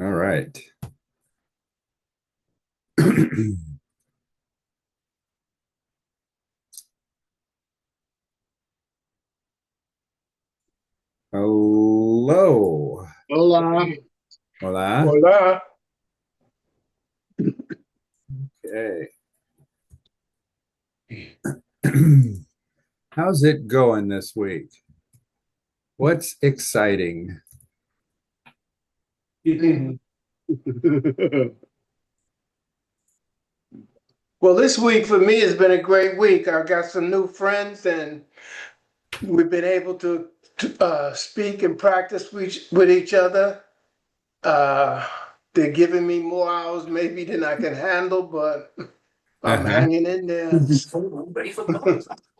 All right. Hello. Hola. Hola. Hola. Okay. How's it going this week? What's exciting? Well, this week for me has been a great week. I got some new friends, and we've been able to speak and practice with each other. Uh, they're giving me more hours maybe than I can handle, but I'm Uh-huh. hanging in there.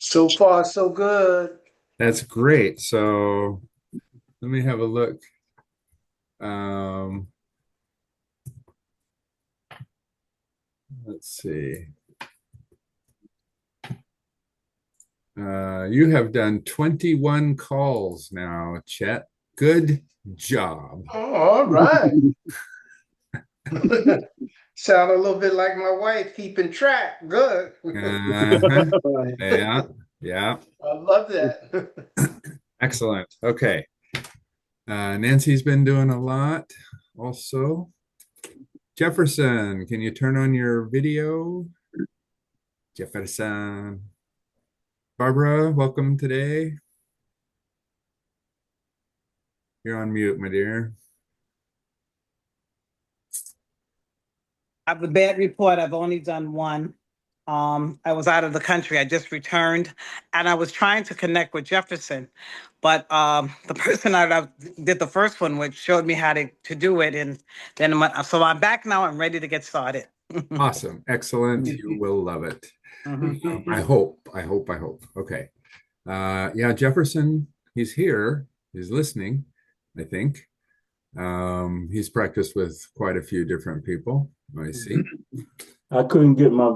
So far, so good. That's great. So let me have a look. Um, let's see. You have done 21 calls now, Chet. Good job. Oh, all right. Sound a little bit like my wife keeping track. Good. Uh-huh. Yeah, yeah. I love that. Excellent. Okay. Nancy's been doing a lot also. Jefferson, can you turn on your video? Jefferson. Barbara, welcome today. You're on mute, my dear. I have a bad report. I've only done one. I was out of the country. I just returned, and I was trying to connect with Jefferson, but the person I did the first one with showed me how to do it, and then so I'm back now. I'm ready to get started. Awesome. Excellent. You will love it. Mhm. I hope. I hope. I hope. Okay. Yeah, Jefferson, he's here. He's listening, I think. He's practiced with quite a few different people. I see. I couldn't get my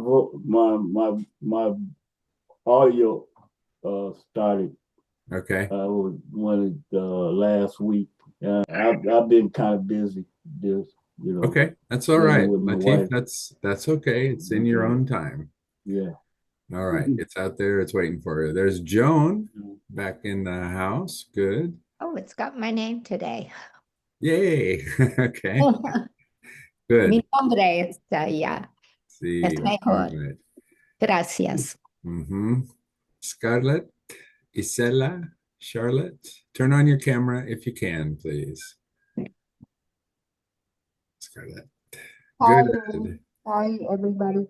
audio started. Okay. Was one last week. I've been kind of busy. Just Okay. That's all dealing right. with my Latif, wife. that's okay. It's in your Okay. own time. Yeah. All right. It's out there. It's waiting for you. There's Joan back in the house. Good. Oh, it's got my name today. Yay. Okay. Good. Mi nombre es See. All mejor. right. Gracias. Mm-hmm. Scarlett, Isela, Charlotte, turn on your camera if you can, please. Scarlett. Hi, Good. hi, everybody.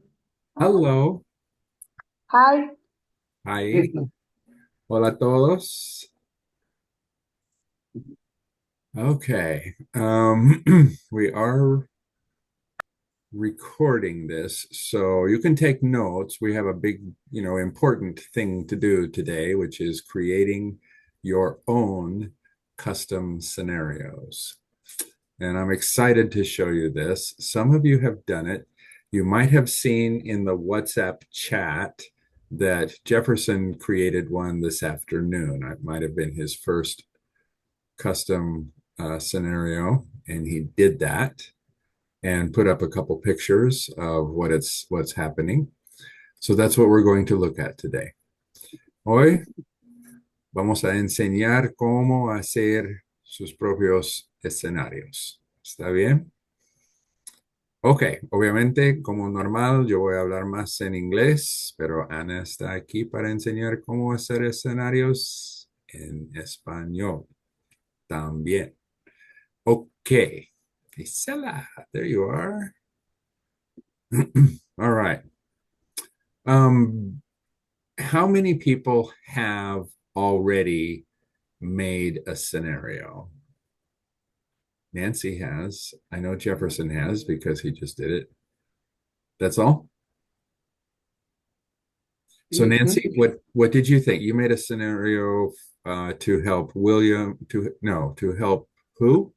Hello. Hi. Hi. Hola a todos. Okay. We are recording this, so you can take notes. We have a big, important thing to do today, which is creating your own custom scenarios. And I'm excited to show you this. Some of you have done it. You might have seen in the WhatsApp chat that Jefferson created one this afternoon. It might have been his first custom scenario, and he did that and put up a couple pictures of what's happening. So that's what we're going to look at today. Hoy vamos a enseñar cómo hacer sus propios escenarios. ¿Está bien? Ok, obviamente, como normal, yo voy a hablar más en inglés, pero Ana está aquí para enseñar cómo hacer escenarios en español también. Ok, Isela, there you are. All right. Um, how many people have already made a scenario? Nancy has. I know Jefferson has because he just did it. That's all? So Nancy, what did you think? You made a scenario to help William to help who?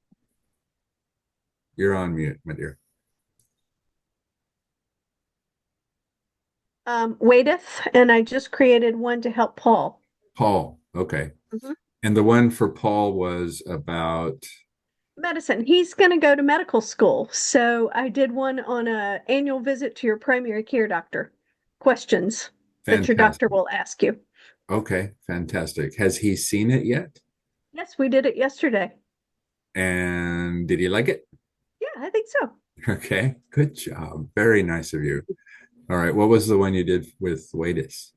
You're on mute, my dear. Waiteth, and I just created one to help Paul. Paul. Okay. Mhm. And the one for Paul was about Medicine. He's going to go to medical school. So I did one on a annual visit to your primary care doctor. Questions that your doctor Fantastic. will ask you. Okay, fantastic. Has he seen it yet? Yes, we did it yesterday. And did he like it? Yeah, I think so. Okay, good job. Very nice of you. All right, what was the one you did with Wadis?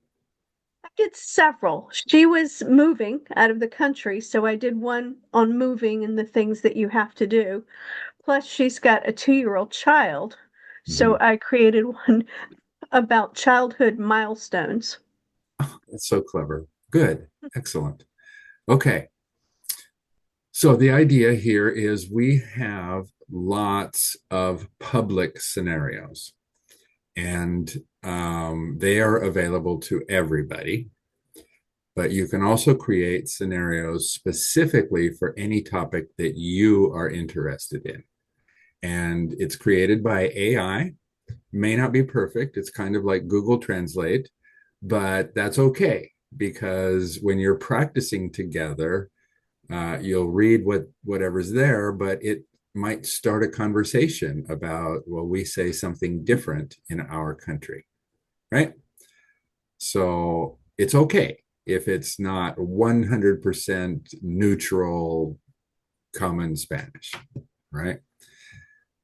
I did several. She was moving out of the country, so I did one on moving and the things that you have to do. Plus, she's got a 2-year-old child, so Mhm. I created one about childhood milestones. That's so clever. Good. Excellent. Okay. So the idea here is we have lots of public scenarios, and they are available to everybody. But you can also create scenarios specifically for any topic that you are interested in. And it's created by AI. May not be perfect. It's kind of like Google Translate, but that's okay because when you're practicing together, you'll read whatever's there, but it might start a conversation about, well, we say something different in our country, right? So it's okay if it's not 100% neutral common Spanish, right?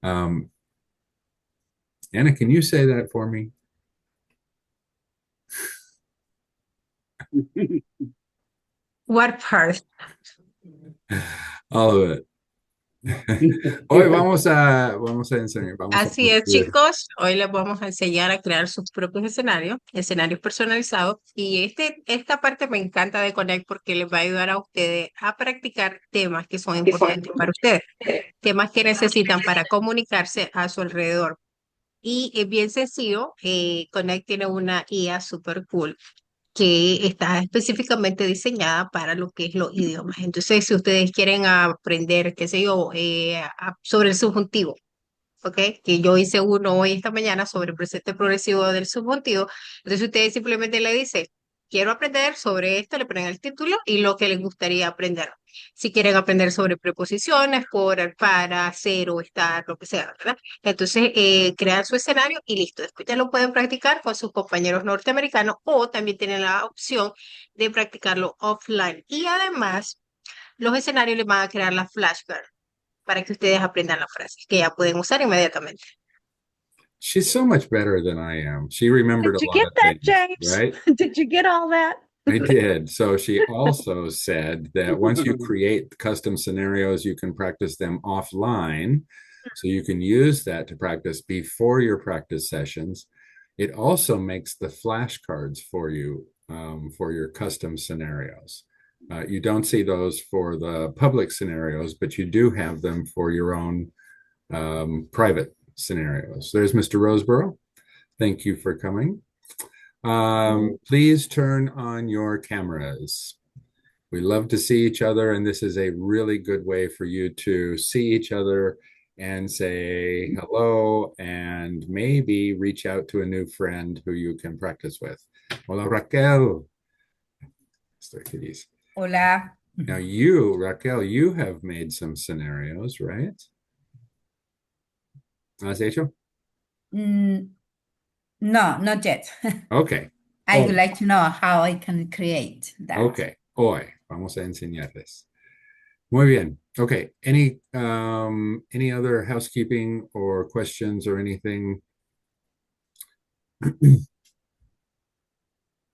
Um, Anna, can you say that for me? What part? All of it. Hoy vamos a enseñar, vamos a Así es, construir. chicos. Hoy les vamos a enseñar a crear sus propios escenarios, escenarios personalizados. Y esta parte me encanta de Connect porque les va a ayudar a ustedes a practicar temas que son importantes para ustedes, temas que necesitan para comunicarse a su alrededor. Y es bien sencillo. Connect tiene una IA super cool que está específicamente diseñada para lo que es los idiomas. Entonces, si ustedes quieren aprender, qué sé yo, sobre el subjuntivo, ¿ok? Que yo hice uno hoy esta mañana sobre el presente progresivo del subjuntivo. Entonces ustedes simplemente le dicen, quiero aprender sobre esto, le ponen el título y lo que les gustaría aprender. Si quieren aprender sobre preposiciones, por, para, ser o estar, lo que sea, ¿verdad? Entonces crean su escenario y listo. Después ya lo pueden practicar con sus compañeros norteamericanos o también tienen la opción de practicarlo offline. Y además, los escenarios les van a crear las flashcards para que ustedes aprendan las frases que ya pueden usar inmediatamente. She's so much better than I am. She remembered Did a you lot get of that, things, James? right? Did you get all that? I did. So she also said that once you create custom scenarios, you can practice them offline. So you can use that to practice before your practice sessions. It also makes the flashcards for you for your custom scenarios. You don't see those for the public scenarios, but you do have them for your own private scenarios. There's Mr. Roseborough. Thank you for coming. Please turn on your cameras. We love to see each other, and this is a really good way for you to see each other and say hello and maybe reach out to a new friend who you can practice with. Hola, Raquel. Estoy feliz. Hola. Now you, Raquel, you have made some scenarios, right? ¿Has hecho? No, not yet. Okay. I would Hoy. like to know how I can create that. Okay. Hoy vamos a enseñarles. Muy bien. Okay. Any other housekeeping or questions or anything?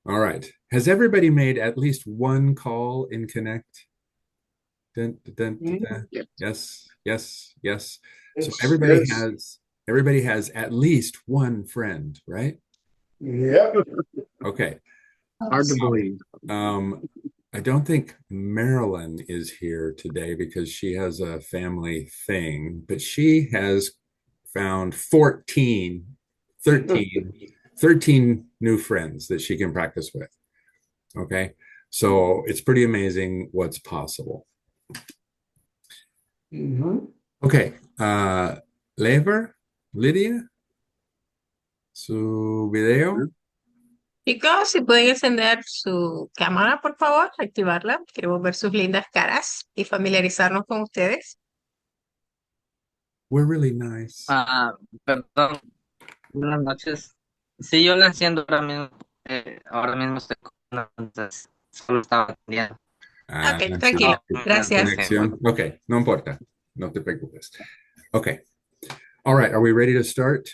All right. Has everybody made at least one call in Connect? Dun, dun, dun, dun. Yes, yes, yes. So everybody has at least one friend, right? Yep. Okay. Hard to believe. I don't think Marilyn is here today because she has a family thing, but she has found 13 new friends that she can practice with. Okay. So it's pretty amazing what's possible. Okay. Lydia, su video. Chicos, si pueden encender su cámara, por favor, activarla. Queremos ver sus lindas caras y familiarizarnos con ustedes. We're really nice. Perdón, buenas noches. Sí, yo la enciendo ahora mismo estoy con entonces solo estaba atendiendo. Ah, Ok, sí, tranquilo. Gracias. conexión. Okay, no importa. No te preocupes. Okay. All right. Are we ready to start?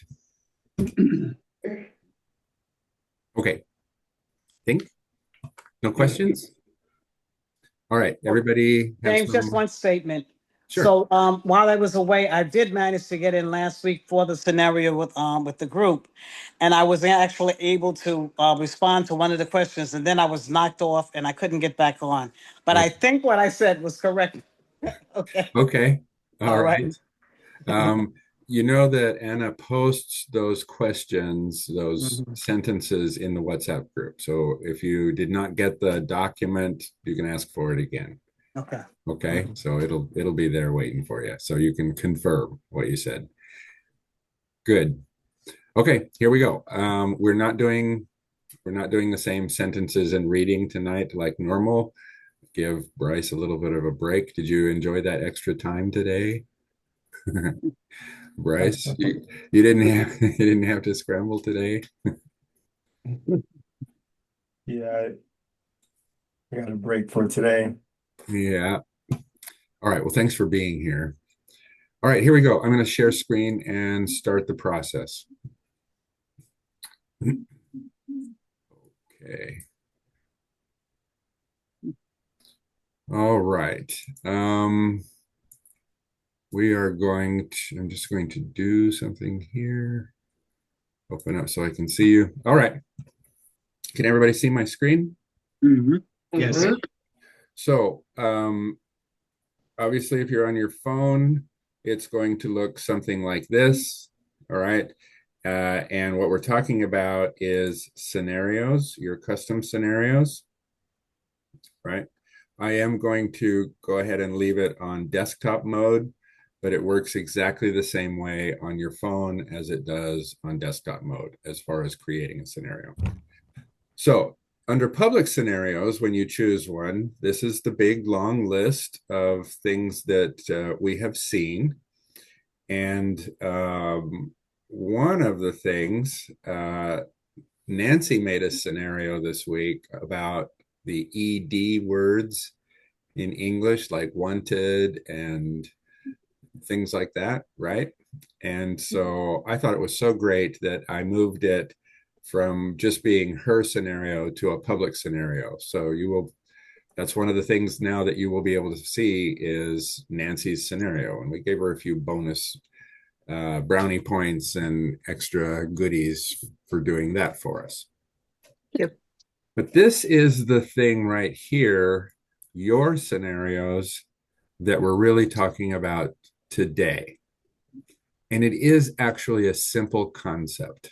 Okay. Think? No questions? All right. Everybody have James, just some. one statement. Sure. So while I was away, I did manage to get in last week for the scenario with the group, and I was actually able to respond to one of the questions, and then I was knocked off and I couldn't get back on. But I think what I said was correct. Okay. Okay. All All right. right. You know that Anna posts those questions, those Mhm. sentences in the WhatsApp group. So if you did not get the document, you can ask for it again. Okay. Okay. So it'll be there waiting for you. So you can confirm what you said. Good. Okay, here we go. We're not doing the same sentences and reading tonight like normal. Give Bryce a little bit of a break. Did you enjoy that extra time today? Bryce, you didn't have you didn't have to scramble today. Yeah, I got a break for today. Yeah. All right. Well, thanks for being here. All right, here we go. I'm going to share screen and start the process. Okay. All right. We are going to, I'm just going to do something here. Open up so I can see you. All right. Can everybody see my screen? Yes. So, obviously, if you're on your phone, it's going to look something like this. All right. And what we're talking about is scenarios, your custom scenarios, right? I am going to go ahead and leave it on desktop mode, but it works exactly the same way on your phone as it does on desktop mode as far as creating a scenario. So under public scenarios, when you choose one, this is the big long list of things that we have seen. And one of the things, Nancy made a scenario this week about the ED words in English, like wanted and things like that, right? And so I thought it was so great that I moved it from just being her scenario to a public scenario. So that's one of the things now that you will be able to see is Nancy's scenario. And we gave her a few bonus brownie points and extra goodies for doing that for us. Yep. But this is the thing right here, your scenarios that we're really talking about today. And it is actually a simple concept.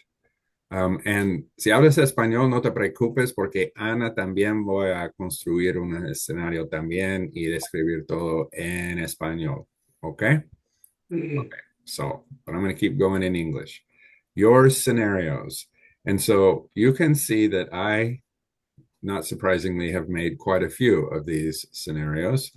And si hablas español, no te preocupes porque Ana también voy a construir un escenario también y describir todo en español. Okay? Okay. So, but I'm going to keep going in English. Your scenarios. And so you can see that I, not surprisingly, have made quite a few of these scenarios.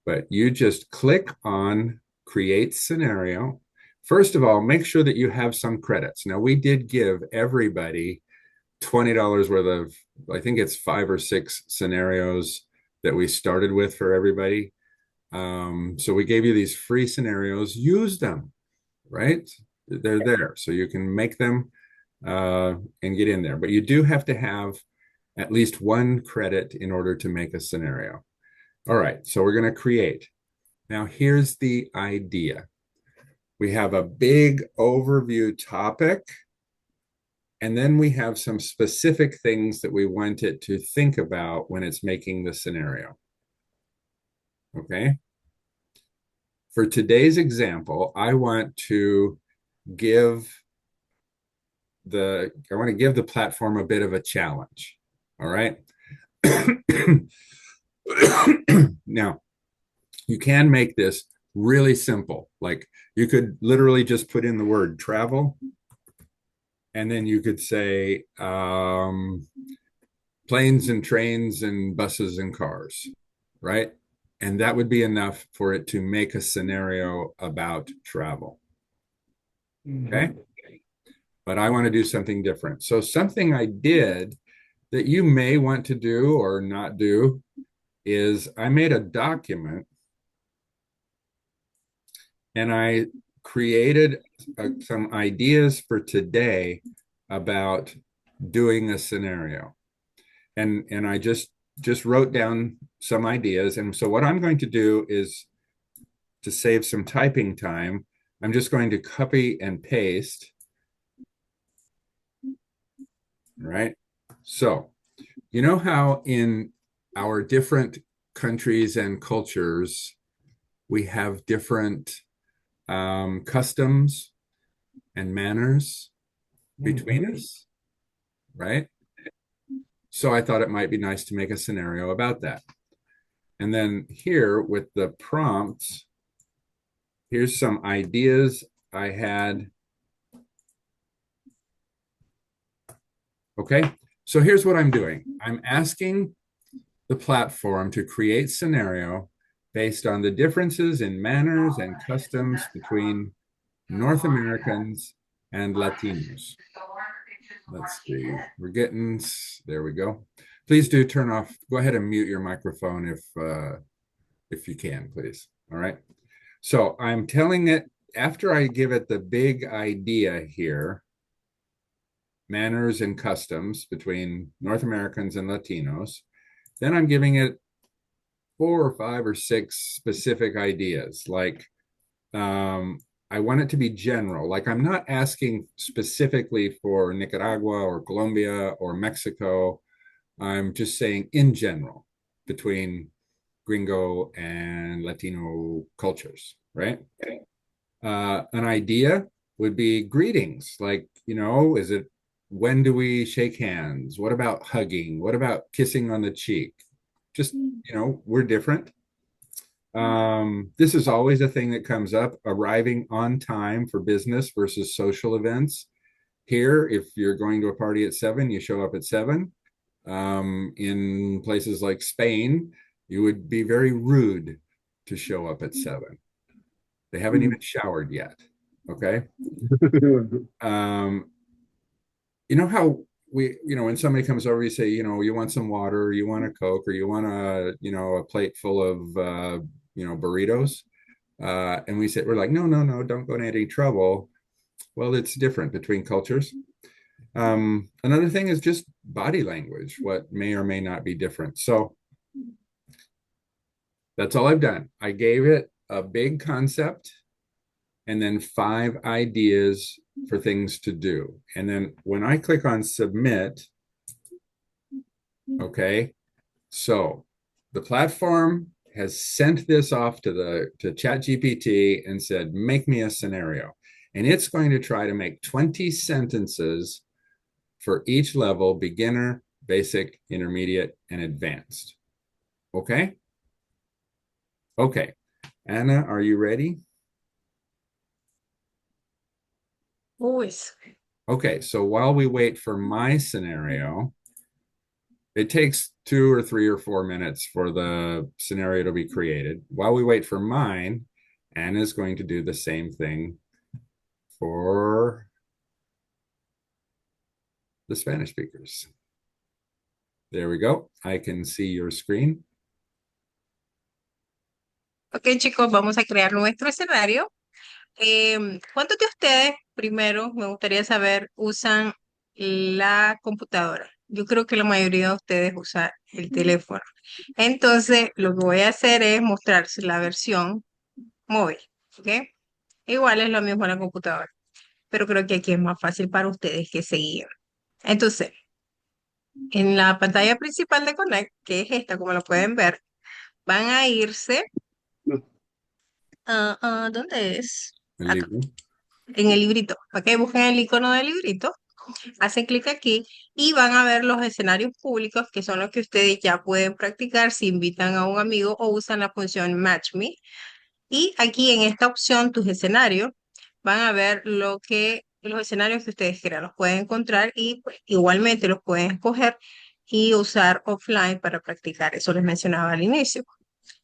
But you just click on create scenario. First of all, make sure that you have some credits. Now, we did give everybody $20 worth of, I think it's 5 or 6 scenarios that we started with for everybody. So we gave you these free scenarios. Use them, right? They're there. So you can make them and get in there. But you do have to have at least 1 credit in order to make a scenario. All right, so we're going to create. Now, here's the idea. We have a big overview topic, and then we have some specific things that we want it to think about when it's making the scenario. Okay? For today's example, I want to give the platform a bit of a challenge. All right? Now, you can make this really simple. Like you could literally just put in the word travel, and then you could say planes and trains and buses and cars, right? And that would be enough for it to make a scenario about travel. Okay. But I want to do something different. So something I did that you may want to do or not do is I made a document and I created some ideas for today about doing a scenario. And I just wrote down some ideas. And so what I'm going to do is, to save some typing time, I'm just going to copy and paste. Right? So, you know how in our different countries and cultures, we have different customs and manners between us, right? So I thought it might be nice to make a scenario about that. And then here with the prompts, here's some ideas I had. Okay, so here's what I'm doing. I'm asking the platform to create scenario based on the differences in manners and customs between North Americans and Latinos. Let's see, we're getting, there we go. Please do turn off, go ahead and mute your microphone if you can, please. All right. So I'm telling it, after I give it the big idea here, manners and customs between North Americans and Latinos, then I'm giving it 4 or 5 or 6 specific ideas. Like, I want it to be general. Like, I'm not asking specifically for Nicaragua or Colombia or Mexico. I'm just saying in general between Gringo and Latino cultures, right? An idea would be greetings. Like, is it, when do we shake hands? What about hugging? What about kissing on the cheek? Just, we're different. This is always a thing that comes up, arriving on time for business versus social events. Here, if you're going to a party at 7, you show up at 7. In places like Spain, you would be very rude to show up at 7. They haven't even showered yet. Okay. You know how when somebody comes over, you say, you want some water, or you want a Coke, or you want a plate full of, burritos. And we're like, no, don't go into any trouble. Well, it's different between cultures. Another thing is just body language, what may or may not be different. So that's all I've done. I gave it a big concept and then 5 ideas for things to do. And then when I click on submit, okay, so the platform has sent this off to ChatGPT and said, make me a scenario. And it's going to try to make 20 sentences for each level: beginner, basic, intermediate, and advanced. Okay? Okay. Anna, are you ready? Always. Okay, so while we wait for my scenario, it takes 2 or 3 or 4 minutes for the scenario to be created. While we wait for mine, Anna's going to do the same thing for the Spanish speakers. There we go. I can see your screen. Ok, chicos, vamos a crear nuestro escenario. ¿Cuántos de ustedes, primero, me gustaría saber, usan la computadora? Yo creo que la mayoría de ustedes usan el teléfono. Entonces, lo que voy a hacer es mostrarse la versión móvil, ¿ok? Igual es lo mismo en la computadora, pero creo que aquí es más fácil para ustedes que seguir. Entonces, en la pantalla principal de Connect, que es esta, como lo pueden ver, van a irse. ¿Dónde es? El Acá, libro. en el librito. Ok, busquen el icono del librito, hacen clic aquí y van a ver los escenarios públicos, que son los que ustedes ya pueden practicar si invitan a un amigo o usan la función Match Me. Y aquí en esta opción, tus escenarios, van a ver los escenarios que ustedes quieran. Los pueden encontrar y pues, igualmente los pueden escoger y usar offline para practicar. Eso les mencionaba al inicio.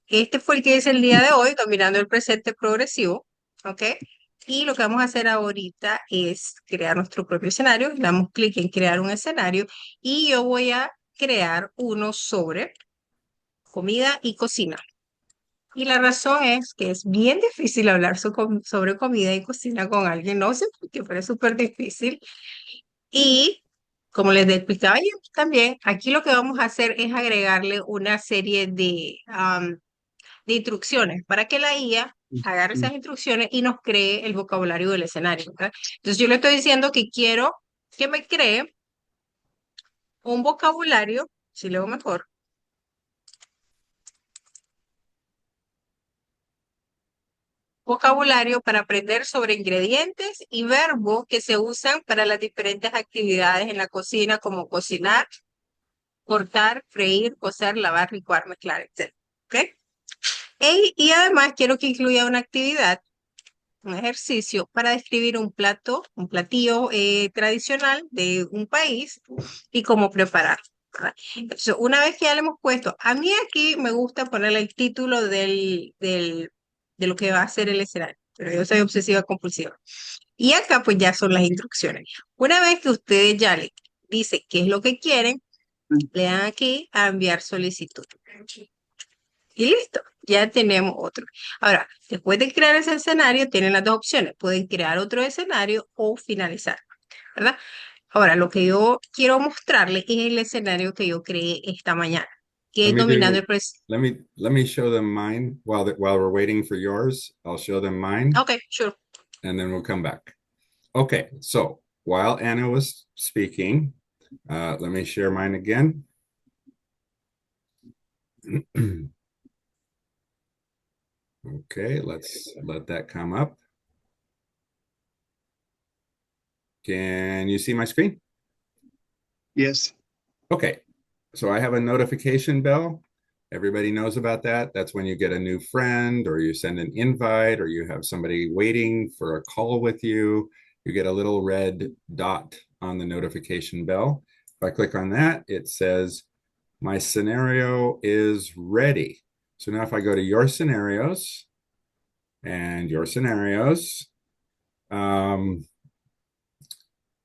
Este fue el que hice el día de hoy, dominando el presente progresivo, ¿ok? Y lo que vamos a hacer ahorita es crear nuestro propio escenario. Le damos clic en crear un escenario y yo voy a crear uno sobre comida y cocina. Y la razón es que es bien difícil hablar sobre comida y cocina con alguien, no sé por qué, pero es súper difícil. Y como les explicaba yo también, aquí lo que vamos a hacer es agregarle una serie de instrucciones para que la IA agarre esas instrucciones y nos cree el vocabulario del escenario, ¿verdad? Entonces yo le estoy diciendo que quiero que me cree un vocabulario, si leo mejor, vocabulario para aprender sobre ingredientes y verbos que se usan para las diferentes actividades en la cocina, como cocinar, cortar, freír, cocer, lavar, licuar, mezclar, etc. ¿Ok? Y además quiero que incluya una actividad, un ejercicio para describir un plato, un platillo tradicional de un país y cómo preparar. ¿Verdad? Entonces, una vez que ya le hemos puesto, a mí aquí me gusta ponerle el título de lo que va a ser el escenario, pero yo soy obsesiva compulsiva. Y acá pues ya son las instrucciones. Una vez que ustedes ya le dicen qué es lo que quieren, le dan aquí a enviar solicitud. Y listo, ya tenemos otro. Ahora, después de crear ese escenario, tienen las dos opciones. Pueden crear otro escenario o finalizar, ¿verdad? Ahora, lo que yo quiero mostrarles es el escenario que yo creé esta mañana, que Let es me dominando do, el presente. let me show them mine while we're waiting for yours. I'll show them mine Ok, sure. and then we'll come back. Okay, so while Anna was speaking, let me share mine again. Okay, let's let that come up. Can you see my screen? Yes. Okay, so I have a notification bell. Everybody knows about that. That's when you get a new friend or you send an invite or you have somebody waiting for a call with you. You get a little red dot on the notification bell. If I click on that, it says, my scenario is ready. So now if I go to your scenarios and your scenarios,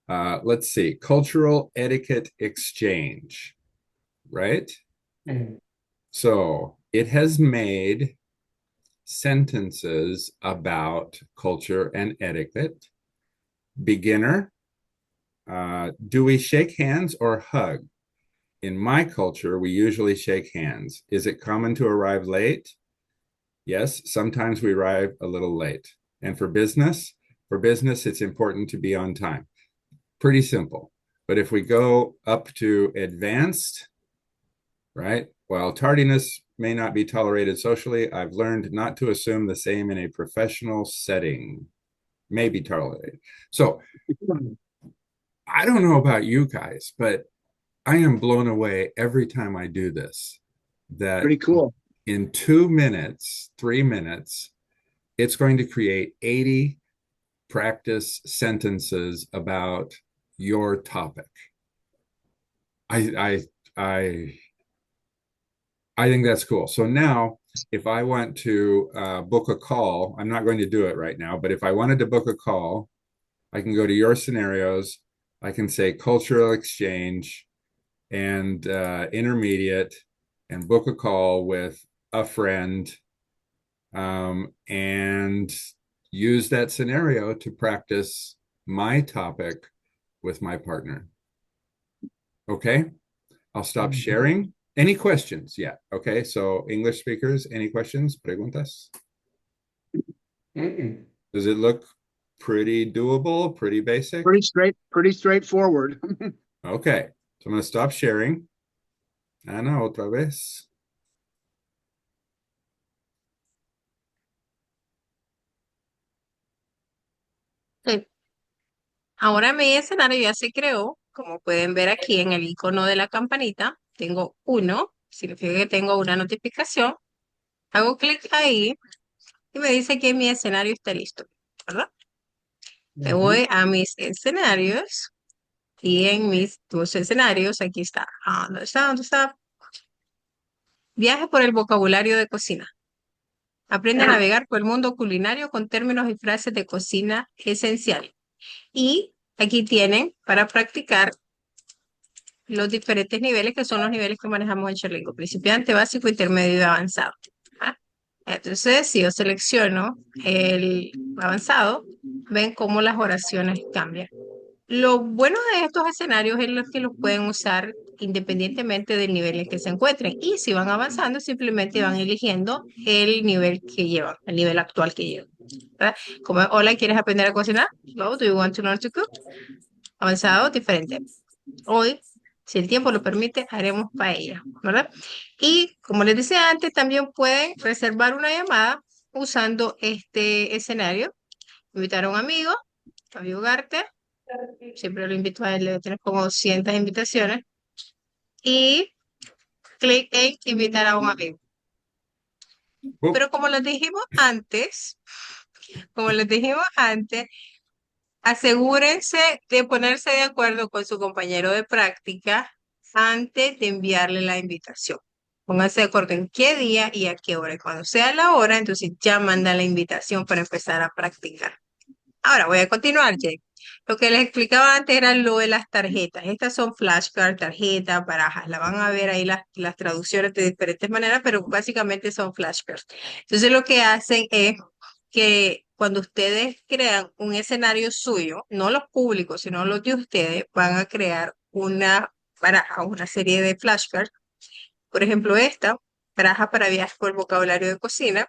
let's see, cultural etiquette exchange, right? So it has made sentences about culture and etiquette. Beginner, do we shake hands or hug? In my culture, we usually shake hands. Is it common to arrive late? Yes, sometimes we arrive a little late. And for business, it's important to be on time. Pretty simple. But if we go up to advanced, right? While tardiness may not be tolerated socially, I've learned not to assume the same in a professional setting. May be tolerated. So I don't know about you guys, but I am blown away every time I do this. That Pretty cool. in 2 minutes, 3 minutes, it's going to create 80 practice sentences about your topic. I think that's cool. So now, if I want to book a call, I'm not going to do it right now, but if I wanted to book a call, I can go to your scenarios. I can say cultural exchange and intermediate and book a call with a friend and use that scenario to practice my topic with my partner. Okay, I'll stop sharing. Any questions? Yeah. Okay, so English speakers, any questions? Preguntas? Does it look pretty doable, pretty basic? Pretty straightforward. Okay, so I'm going to stop sharing. Ana, otra vez. Ok. Ahora mi escenario ya se creó. Como pueden ver aquí en el icono de la campanita, tengo uno, significa que tengo una notificación. Hago clic ahí y me dice que mi escenario está listo, ¿verdad? Me voy a mis escenarios y en mis dos escenarios, aquí está. ¿Dónde está? ¿Dónde está? Viaje por el vocabulario de cocina. Aprende a navegar por el mundo culinario con términos y frases de cocina esencial. Y aquí tienen para practicar los diferentes niveles, que son los niveles que manejamos en ShareLingo: principiante, básico, intermedio y avanzado. ¿Ah? Entonces, si yo selecciono el avanzado, ven cómo las oraciones cambian. Lo bueno de estos escenarios es los que los pueden usar independientemente del nivel en que se encuentren. Y si van avanzando, simplemente van eligiendo el nivel que llevan, el nivel actual que llevan. ¿Verdad? Como, hola, ¿quieres aprender a cocinar? No, do you want to learn to cook? Avanzado, diferente. Hoy, si el tiempo lo permite, haremos paella, ¿verdad? Y como les decía antes, también pueden reservar una llamada usando este escenario. Invitar a un amigo, a Ugarte. Siempre lo invito a él, debe tener como 200 invitaciones. Y clic en invitar a un amigo. Pero como les dijimos antes, asegúrense de ponerse de acuerdo con su compañero de práctica antes de enviarle la invitación. Pónganse de acuerdo en qué día y a qué hora. Y cuando sea la hora, entonces ya manda la invitación para empezar a practicar. Ahora voy a continuar, Jake. Lo que les explicaba antes era lo de las tarjetas. Estas son flashcards, tarjetas, barajas. La van a ver ahí las traducciones de diferentes maneras, pero básicamente son flashcards. Entonces lo que hacen es que cuando ustedes crean un escenario suyo, no los públicos, sino los de ustedes, van a crear una baraja, una serie de flashcards. Por ejemplo, esta, baraja para viajes por vocabulario de cocina.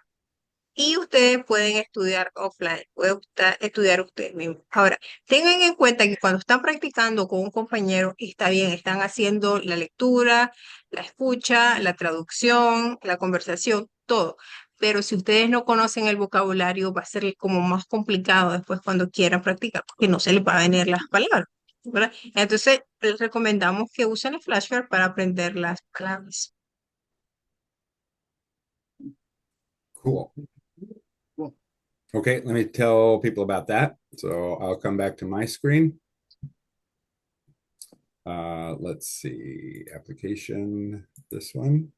Y ustedes pueden estudiar offline, pueden estudiar ustedes mismos. Ahora, tengan en cuenta que cuando están practicando con un compañero, está bien, están haciendo la lectura, la escucha, la traducción, la conversación, todo. Pero si ustedes no conocen el vocabulario, va a ser como más complicado después cuando quieran practicar, porque no se les va a venir las palabras, ¿verdad? Entonces, les recomendamos que usen el flashcard para aprender las palabras. Cool. Okay, let me tell people about that. So I'll come back to my screen. Let's see, application, this one.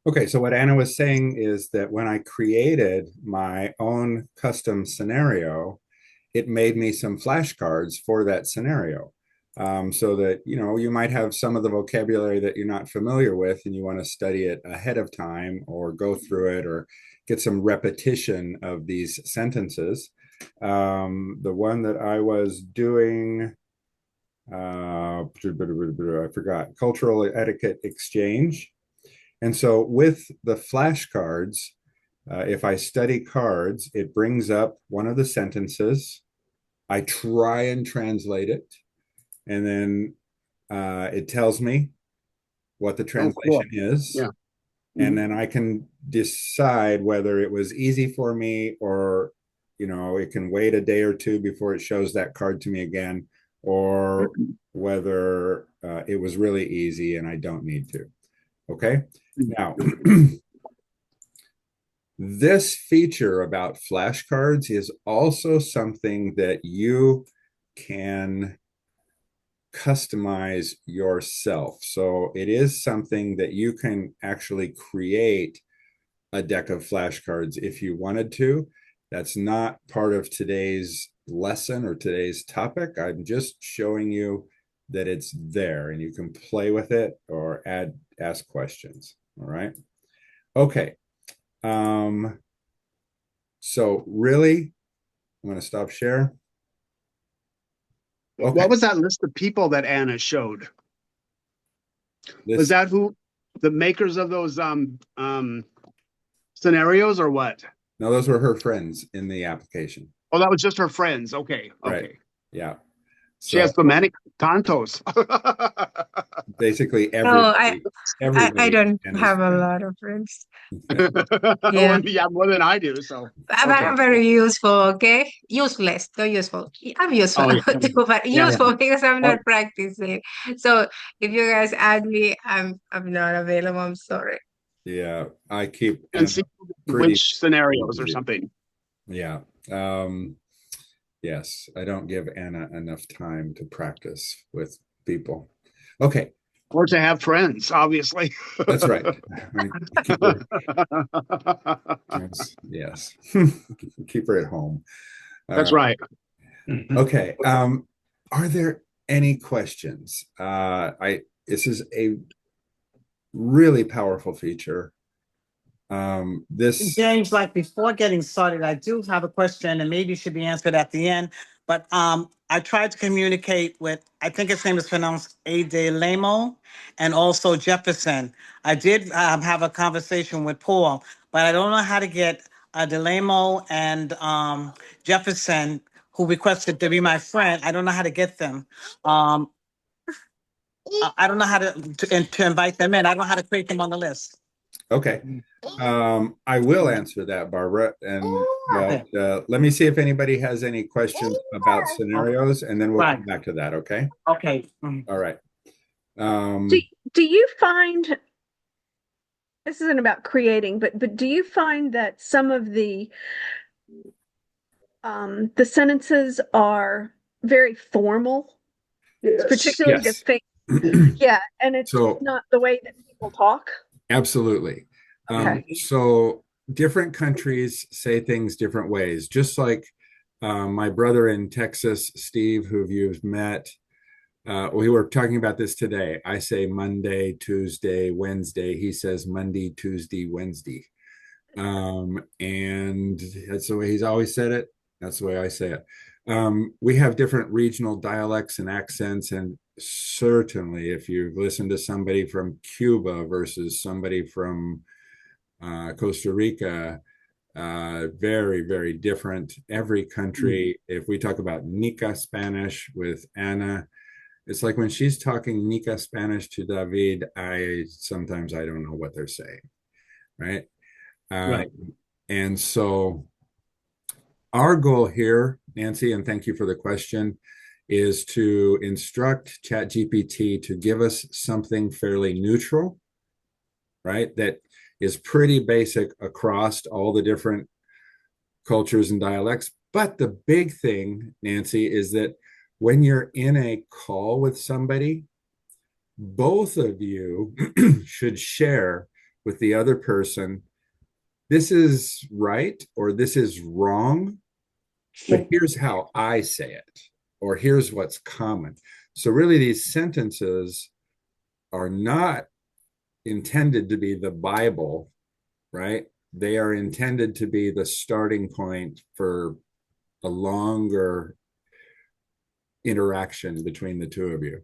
Okay, so what Anna was saying is that when I created my own custom scenario, it made me some flashcards for that scenario. So that, you know, you might have some of the vocabulary that you're not familiar with and you want to study it ahead of time or go through it or get some repetition of these sentences. The one that I was doing, I forgot, cultural etiquette exchange. And so with the flashcards, if I study cards, it brings up one of the sentences. I try and translate it. And then it tells me what the translation is. Yeah. And then I can decide whether it was easy for me or, you know, it can wait a day or two before it shows that card to me again, or whether it was really easy and I don't need to. Okay. Now, this feature about flashcards is also something that you can customize yourself. So it is something that you can actually create a deck of flashcards if you wanted to. That's not part of today's lesson or today's topic. I'm just showing you that it's there and you can play with it or ask questions. All right. Okay. So really, I'm going to stop share. Okay. What was that list of people that Anna showed? Was that who the makers of those scenarios or what? No, those were her friends in the application. Oh, that was just her friends. Okay. Right. Okay. Yeah. So, she has so many tantos. Basically everybody. I don't have a lot of friends. Yeah, more than I do. So I'm very useful, okay? Useless, not useful. I'm useful too, but useful because I'm not practicing. So if you guys add me, I'm not available. I'm sorry. Yeah, I keep and see which scenarios or something. Yeah. Yes, I don't give Anna enough time to practice with people. Okay. Or to have friends, obviously. That's right. Yes. Keep her at home. That's right. Okay. Are there any questions? This is a really powerful feature. James, like before getting started, I do have a question, and maybe it should be answered at the end. But I tried to communicate with, I think his name is pronounced Ade Lamo, and also Jefferson. I did have a conversation with Paul, but I don't know how to get Delamo and Jefferson, who requested to be my friend. I don't know how to get them. I don't know how to invite them in. I don't know how to create them on the list. Okay. I will answer that, Barbara. And let me see if anybody has any questions about scenarios, and then we'll come back to that. Okay. Okay. All right. Do you find, this isn't about creating, but do you find that some of the sentences are very formal, particularly the thing? Yeah, and it's not the way that people talk. Absolutely. So different countries say things different ways, just like my brother in Texas, Steve, who you've met. We were talking about this today. I say Monday, Tuesday, Wednesday. He says Monday, Tuesday, Wednesday. And that's the way he's always said it. That's the way I say it. We have different regional dialects and accents, and certainly if you've listened to somebody from Cuba versus somebody from Costa Rica, very, very different. Every country, if we talk about Nica Spanish with Anna, it's like when she's talking Nica Spanish to David, sometimes I don't know what they're saying, right? Right. And so our goal here, Nancy, and thank you for the question, is to instruct ChatGPT to give us something fairly neutral, right? That is pretty basic across all the different cultures and dialects. But the big thing, Nancy, is that when you're in a call with somebody, both of you should share with the other person, this is right or this is wrong, but here's how I say it, or here's what's common. So really these sentences are not intended to be the Bible, right? They are intended to be the starting point for a longer interaction between the two of you.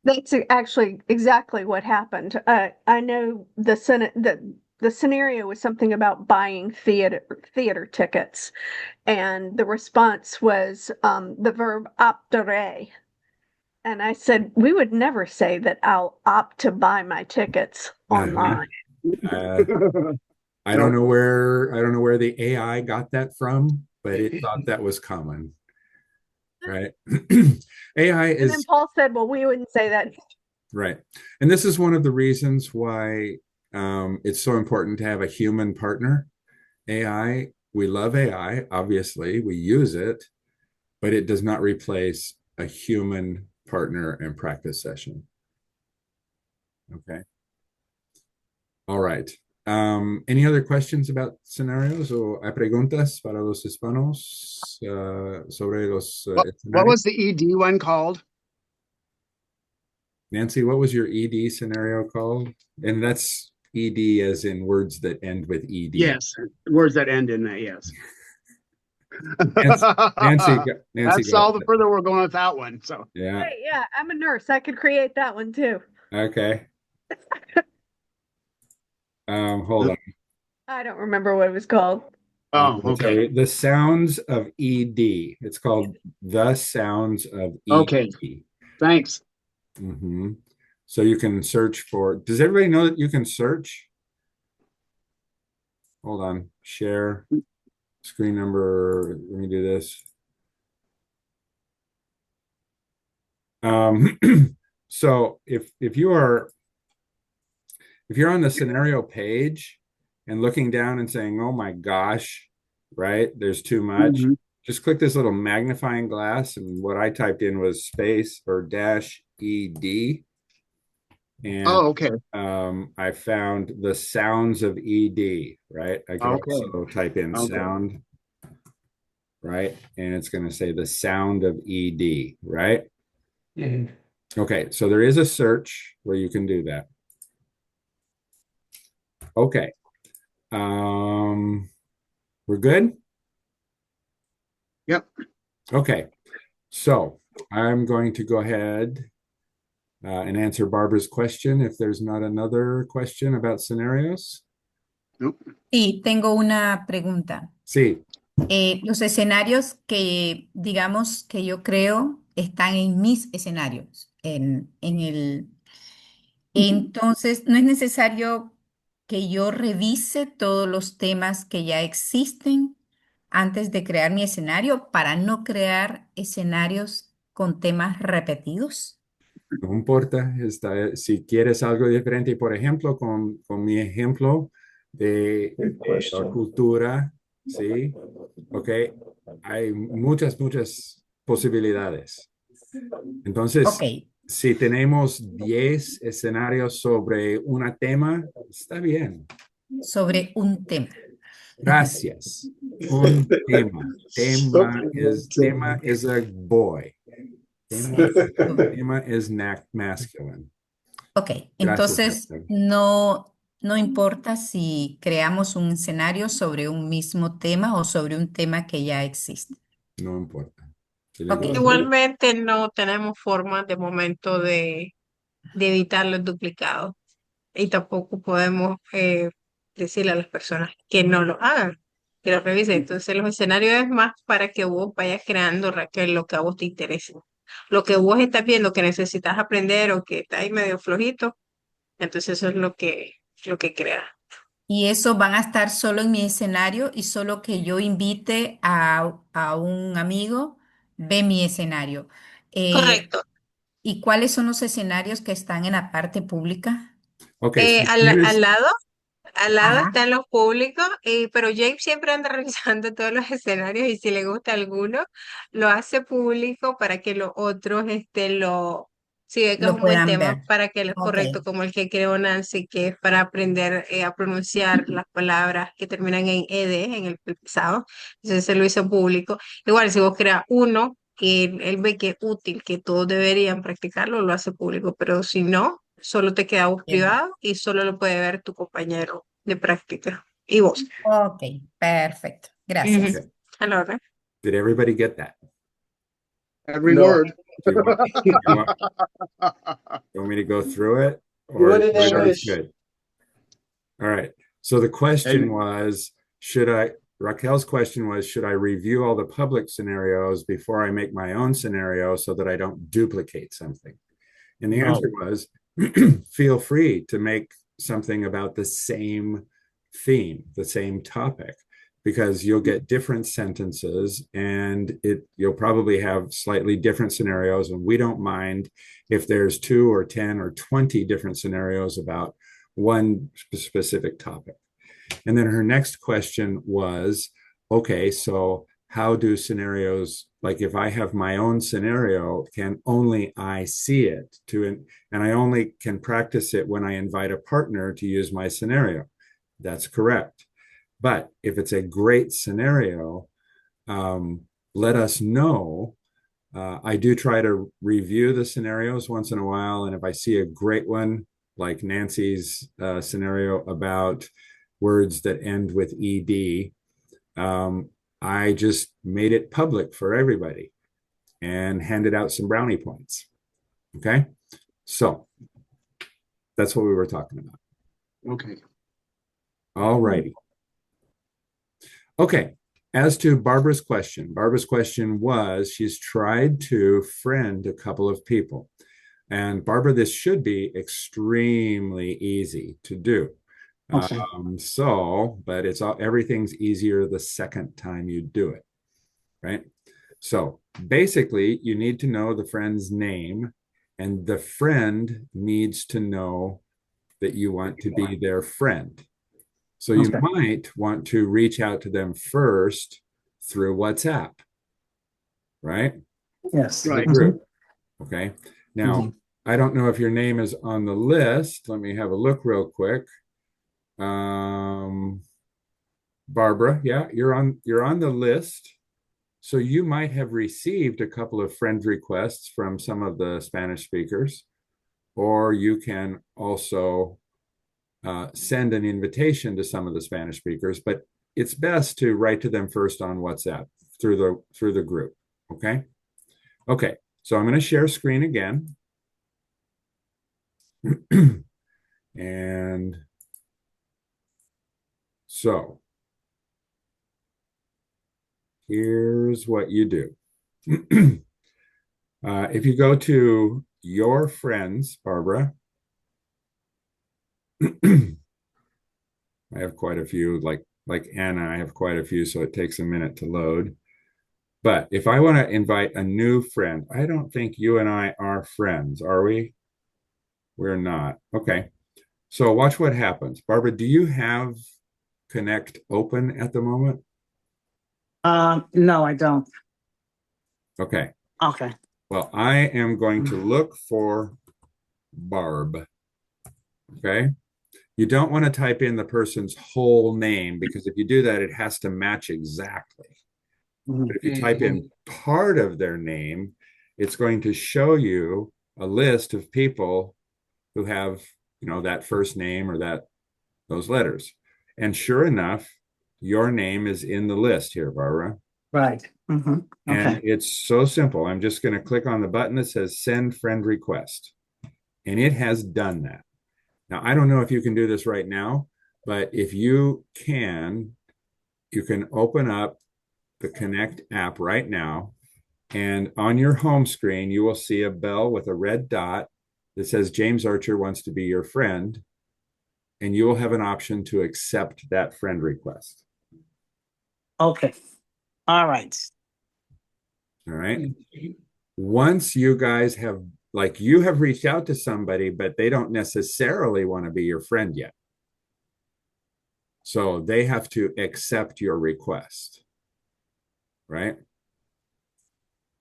That's actually exactly what happened. I know the scenario was something about buying theater tickets, and the response was the verb optere. And I said, we would never say that I'll opt to buy my tickets online. I don't know where the AI got that from, but it thought that was common. Right. AI is. And then Paul said, well, we wouldn't say that. Right. And this is one of the reasons why it's so important to have a human partner. AI, we love AI, obviously, we use it, but it does not replace a human partner and practice session. Okay. All right. Any other questions about scenarios o hay preguntas para los hispanos sobre los what was the ED one called? Nancy, what was your ED scenario called? And that's ED as in words that end with ED. Yes, words that end in that, yes. Nancy that's all the further we're going with that one. So yeah. Hey, yeah, I'm a nurse. I could create that one too. Okay. Hold on. I don't remember what it was called. Oh, okay. The sounds of ED. It's called the sounds of ED. Okay. Thanks. Mm-hmm. So you can search for. Does everybody know that you can search? Hold on. Share screen number. Let me do this. So if you're on the scenario page and looking down and saying, oh my gosh, right, there's too much, just click this little magnifying glass, and what I typed in was space or dash ED. And Oh, okay. I found the sounds of ED, right? I could Okay. also type in Okay. sound, right? And it's going to say the sound of ED, right? Mhm. Okay, so there is a search where you can do that. Okay. We're good? Yep. Okay. So I'm going to go ahead and answer Barbara's question if there's not another question about scenarios. Nope. Sí, tengo una pregunta. Sí. Los escenarios que, digamos, que yo creo están en mis escenarios, en el... Entonces, no es necesario que yo revise todos los temas que ya existen antes de crear mi escenario para no crear escenarios con temas repetidos. No importa, si quieres algo diferente, por ejemplo, con mi ejemplo de Good la question. cultura, ¿sí? Ok, hay muchas posibilidades. Entonces, Ok, si tenemos 10 escenarios sobre un tema, está bien. sobre un tema. Gracias. Un tema. Tema is a boy. Tema is masculine. Ok, Gracias, entonces Hector. no importa si creamos un escenario sobre un mismo tema o sobre un tema que ya existe. No importa. Si le Ok. gusta. Igualmente no tenemos forma de momento de evitar los duplicados y tampoco podemos decirle a las personas que no lo hagan, que lo revisen. Entonces los escenarios es más para que vos vayas creando, Raquel, lo que a vos te interese. Lo que vos estás viendo que necesitas aprender o que está ahí medio flojito, entonces eso es lo que crea. Y eso van a estar solo en mi escenario y solo que yo invite a un amigo ve mi escenario. Eh, Correcto. ¿Y cuáles son los escenarios que están en la parte pública? Ok, Al lado. Al lado Ajá, están los públicos, pero James siempre anda revisando todos los escenarios y si le gusta alguno, lo hace público para que los otros, si ve que es lo un buen puedan tema, ver. para que es Ok, correcto, como el que creó Nancy, que es para aprender a pronunciar las palabras que terminan en ed, en el pasado. Entonces se lo hizo público. Igual, si vos creas uno que él ve que es útil, que todos deberían practicarlo, lo hace público, pero si no, solo te queda vos bien. privado y solo lo puede ver tu compañero de práctica y vos. Ok, perfecto. Ujú. Gracias. okay. A la orden. Did everybody get that? Every No. word. Do you want me to go through it? Do Or it in everybody's English. good? All right. So the question was, Raquel's question was, should I review all the public scenarios before I make my own scenario so that I don't duplicate something? And the answer was, feel free to make something about the same theme, the same topic, because you'll get different sentences and you'll probably have slightly different scenarios. And we don't mind if there's 2 or 10 or 20 different scenarios about one specific topic. And then her next question was, okay, so how do scenarios, like if I have my own scenario, can only I see it and I only can practice it when I invite a partner to use my scenario? That's correct. But if it's a great scenario, let us know. I do try to review the scenarios once in a while. And if I see a great one, like Nancy's scenario about words that end with ED, I just made it public for everybody and handed out some brownie points. Okay. So that's what we were talking about. Okay. All righty. Okay. As to Barbara's question was she's tried to friend a couple of people. And Barbara, this should be extremely easy to do. Okay. But everything's easier the second time you do it, right? So basically, you need to know the friend's name, and the friend needs to know that you want to be their friend. So you might want to reach out to them first through WhatsApp, right? Yes. Right. The group. Okay. Now, I don't know if your name is on the list. Let me have a look real quick. Barbara, yeah, you're on the list. So you might have received a couple of friend requests from some of the Spanish speakers, or you can also send an invitation to some of the Spanish speakers, but it's best to write to them first on WhatsApp through the group. Okay. Okay. So I'm going to share screen again. And so here's what you do. If you go to your friends, Barbara, I have quite a few, like Anna, I have quite a few, so it takes a minute to load. But if I want to invite a new friend, I don't think you and I are friends, are we? We're not. Okay. So watch what happens. Barbara, do you have Connect open at the moment? No, I don't. Okay. Okay. Well, I am going to look for Barb. Okay. You don't want to type in the person's whole name because if you do that, it has to match exactly. But if you type in part of their name, it's going to show you a list of people who have, that first name or those letters. And sure enough, your name is in the list here, Barbara. Right. Mm-hmm. And Okay. it's so simple. I'm just going to click on the button that says send friend request. And it has done that. Now, I don't know if you can do this right now, but if you can open up the Connect app right now. And on your home screen, you will see a bell with a red dot that says James Archer wants to be your friend. And you will have an option to accept that friend request. Okay. All right. All right. Once you guys have, you have reached out to somebody, but they don't necessarily want to be your friend yet. So they have to accept your request. Right?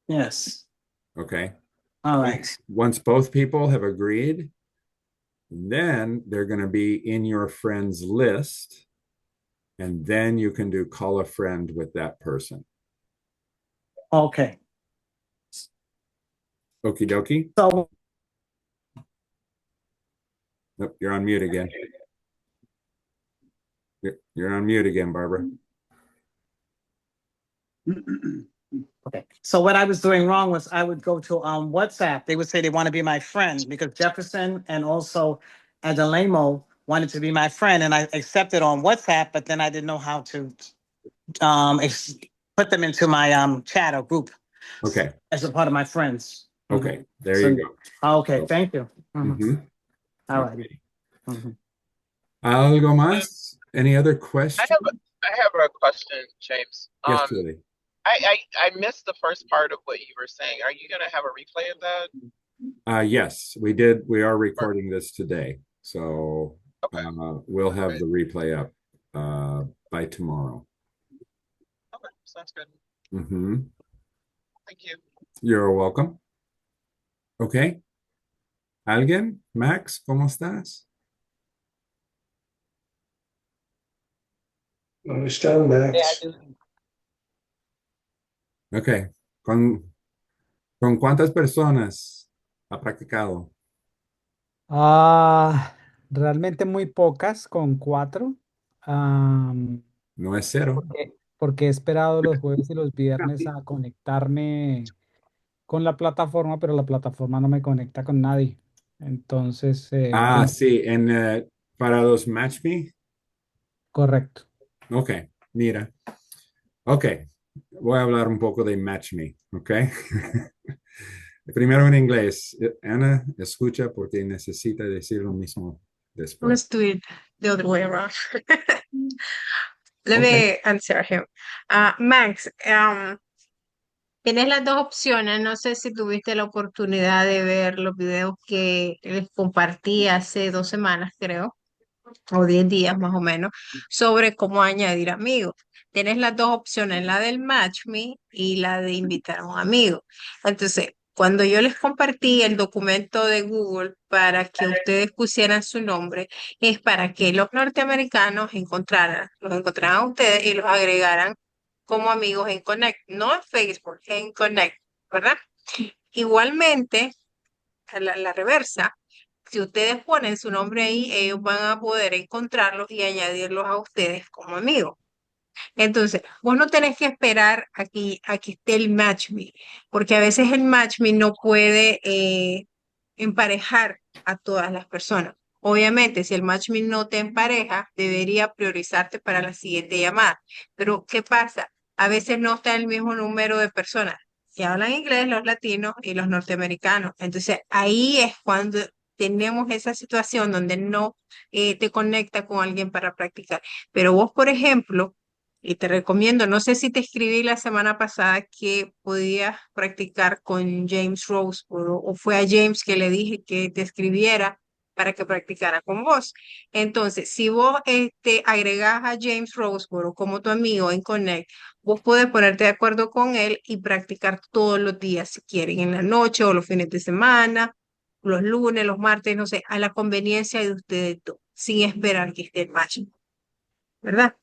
Yes. Okay. All right. Once both people have agreed, then they're going to be in your friends list. And then you can do call a friend with that person. Okay. Okie dokie. So Nope, you're on mute again. You're on mute again, Barbara. okay. So what I was doing wrong was I would go to WhatsApp. They would say they want to be my friend because Jefferson and also Adelamo wanted to be my friend, and I accepted on WhatsApp, but then I didn't know how to put them into my chat or group. Okay. As a part of my friends. Okay. There you go. Okay. Thank you. All right. Algo más? Any other questions? I have a question, James. Yes, Julie. I missed the first part of what you were saying. Are you going to have a replay of that? Yes, we did. We are recording this today. So we'll have the replay up by tomorrow. Okay, sounds good. Thank you. You're welcome. Okay. Alguien? Max, ¿cómo estás? ¿Dónde está Max? Okay. ¿Con cuántas personas ha practicado? Realmente muy pocas, con 4. No es 0. Porque he esperado los jueves y los viernes a conectarme con la plataforma, pero la plataforma no me conecta con nadie. Entonces, sí, para los Match Me. correcto. Ok, mira. Ok, voy a hablar un poco de Match Me, ok. Primero en inglés. Ana, escucha porque necesita decir lo mismo después. Let's do it the other way around. Let me answer him. Max, tienes las dos opciones. No sé si tuviste la oportunidad de ver los videos que les compartí hace 2 semanas, creo, o 10 días más o menos, sobre cómo añadir amigos. Tienes las dos opciones, la del Match Me y la de invitar a un amigo. Entonces, cuando yo les compartí el documento de Google para que ustedes pusieran su nombre, es para que los norteamericanos los encontraran a ustedes y los agregaran como amigos en Connect, no en Facebook, en Connect, ¿verdad? Igualmente, a la reversa, si ustedes ponen su nombre ahí, ellos van a poder encontrarlos y añadirlos a ustedes como amigos. Entonces, vos no tenés que esperar a que esté el matchme, porque a veces el matchme no puede emparejar a todas las personas. Obviamente, si el matchme no te empareja, debería priorizarte para la siguiente llamada. Pero, ¿qué pasa? A veces no está el mismo número de personas que hablan inglés, los latinos y los norteamericanos. Entonces, ahí es cuando tenemos esa situación donde no te conecta con alguien para practicar. Pero vos, por ejemplo, y te recomiendo, no sé si te escribí la semana pasada que podías practicar con James Roseborough o fue a James que le dije que te escribiera para que practicara con vos. Entonces, si vos agregás a James Roseborough como tu amigo en Connect, vos podés ponerte de acuerdo con él y practicar todos los días si quieren, en la noche o los fines de semana, los lunes, los martes, no sé, a la conveniencia de ustedes dos, sin esperar que esté el match, ¿verdad?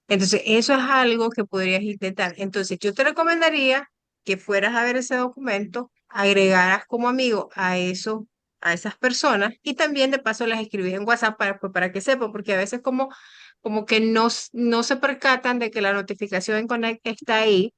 Entonces, eso es algo que podrías intentar. Entonces, yo te recomendaría que fueras a ver ese documento, agregaras como amigo a esas personas y también de paso las escribís en WhatsApp pues, para que sepan, porque a veces como que no se percatan de que la notificación en Connect está ahí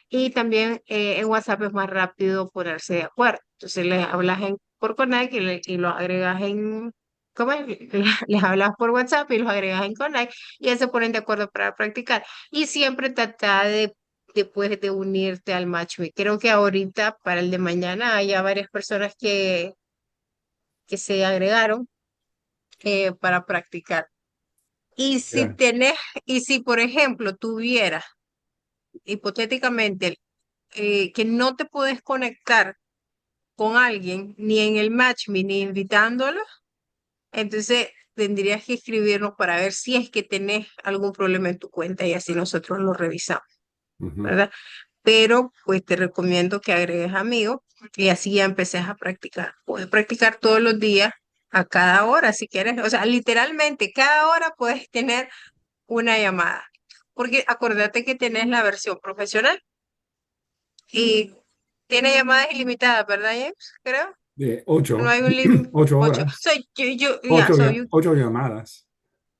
y también en WhatsApp es más rápido ponerse de acuerdo. Entonces les hablas por Connect y los agregas en, ¿cómo es? Les hablas por WhatsApp y los agregas en Connect y ya se ponen de acuerdo para practicar. Y siempre trata de después de unirte al matchmake. Creo que ahorita para el de mañana hay ya varias personas que se agregaron para practicar. Y si Yeah. tenés, y si por ejemplo tuvieras hipotéticamente que no te puedes conectar con alguien, ni en el matchme, ni invitándolo, entonces tendrías que escribirnos para ver si es que tenés algún problema en tu cuenta y así nosotros lo revisamos, ¿verdad? Pero pues te recomiendo que agregues amigos y así ya empeces a practicar. Puedes practicar todos los días, a cada hora si quieres, o sea, literalmente cada hora puedes tener una llamada, porque acuérdate que tenés la versión profesional y tiene llamadas ilimitadas, ¿verdad, James? Creo. De No ocho, hay un límite. 8 horas, ocho llamadas.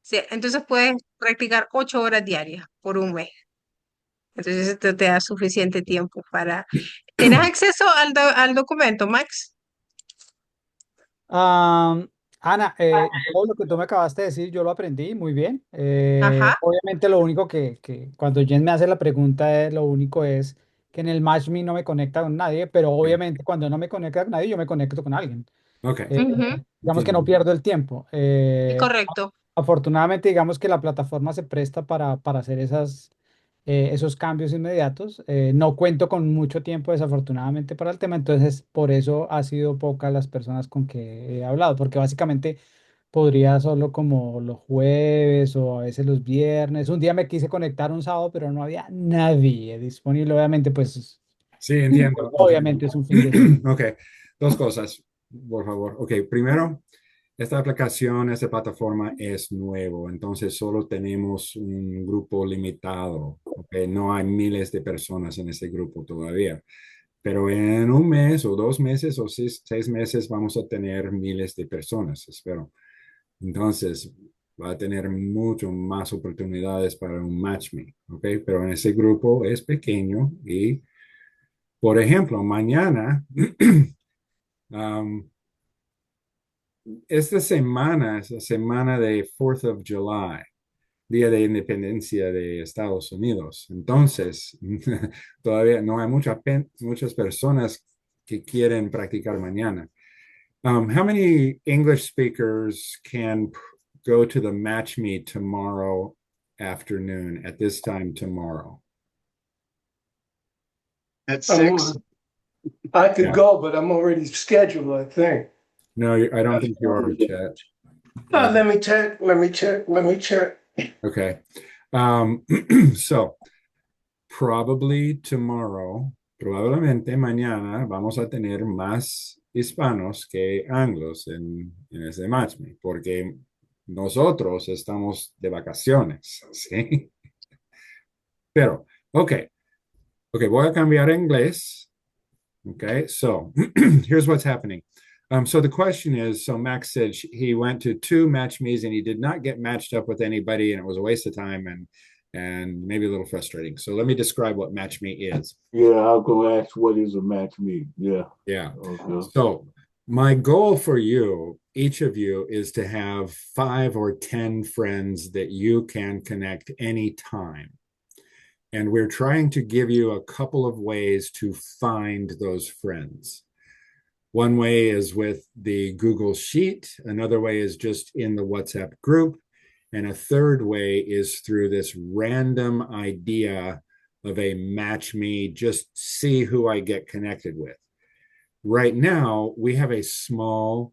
Sí, entonces puedes practicar 8 horas diarias por un mes. Entonces esto te da suficiente tiempo para... ¿Tienes acceso al documento, Max? Ana, todo lo que tú me acabaste de decir, yo lo aprendí muy bien. Ajá. Obviamente lo único que cuando Jen me hace la pregunta, lo único es que en el MatchMe no me conecta con nadie, pero obviamente cuando no me conecta con nadie, yo me conecto con alguien. Ok. Eh, Ujú, digamos que no pierdo el tiempo. es correcto. Afortunadamente, digamos que la plataforma se presta para hacer esos cambios inmediatos. No cuento con mucho tiempo, desafortunadamente, para el tema, entonces por eso ha sido pocas las personas con que he hablado, porque básicamente podría solo como los jueves o a veces los viernes. Un día me quise conectar un sábado, pero no había nadie disponible, obviamente, pues Sí, entiendo. obviamente es un fin de semana. Ok, dos cosas, por favor. Ok, primero, esta aplicación, esta plataforma es nuevo, entonces solo tenemos un grupo limitado. Ok, no hay miles de personas en este grupo todavía, pero en un mes o 2 meses o 6 meses vamos a tener miles de personas, espero. Entonces, va a tener mucho más oportunidades para un matchmake, ¿ok? Pero en ese grupo es pequeño y, por ejemplo, mañana, um, esta semana es la semana de 4th of July, Día de Independencia de Estados Unidos. Entonces, todavía no hay muchas personas que quieren practicar mañana. How many English speakers can go to the match meet tomorrow afternoon at this time tomorrow? At 6. I could Yeah. go, but I'm already scheduled, I think. No, I don't think you are, Chet. Let me check. Let me check. Let me check. Okay. So probably tomorrow, probablemente mañana vamos a tener más hispanos que anglos en ese matchme, porque nosotros estamos de vacaciones, ¿sí? Pero, ok, voy a cambiar a inglés. Okay, so here's what's happening. So the question is, so Max said he went to 2 match me's and he did not get matched up with anybody, and it was a waste of time and maybe a little frustrating. So let me describe what match me is. Yeah, I'll go ask what is a match me. Yeah. Yeah. Okay. So my goal for you, each of you, is to have 5 or 10 friends that you can connect anytime. And we're trying to give you a couple of ways to find those friends. One way is with the Google Sheet. Another way is just in the WhatsApp group. And a third way is through this random idea of a match me, just see who I get connected with. Right now, we have a small